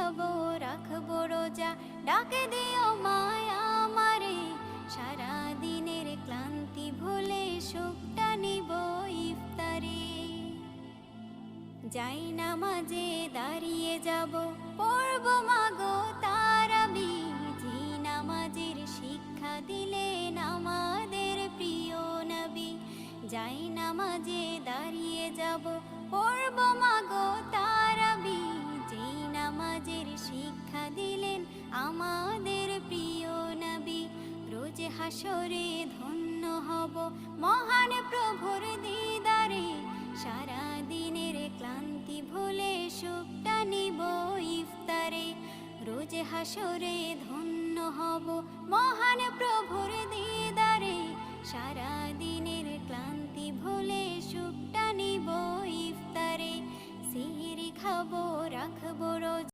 খাবো রাখবো রোজা, ডাকে দিও মায়া আমারে, সারা দিনের ক্লান্তি ভুলে সুখটা নিব ইফতারে। যাই নামাজে দাঁড়িয়ে যাব, পড়ব মাগো তারাবি, যে নামাজের শিক্ষা দিলেন আমাদের প্রিয় নবী। যাই নামাজে দাঁড়িয়ে যাব, পড়ব মাগো তারাবি, যে নামাজের শিক্ষা দিলেন আমাদের প্রিয় নবী। রোজ হাসরে ধন্য হব মহান প্রভুর দিদারে, সারা দিনের ক্লান্তি ভুলে সুখটা নিব ইফতারে। রোজ হাসরে ধন্য হব মহান প্রভুর দিদারে, সারা দিনের ক্লান্তি ভুলে সুখটা নিব ইফতারে। সিহরি খাবো রাখবো রোজা।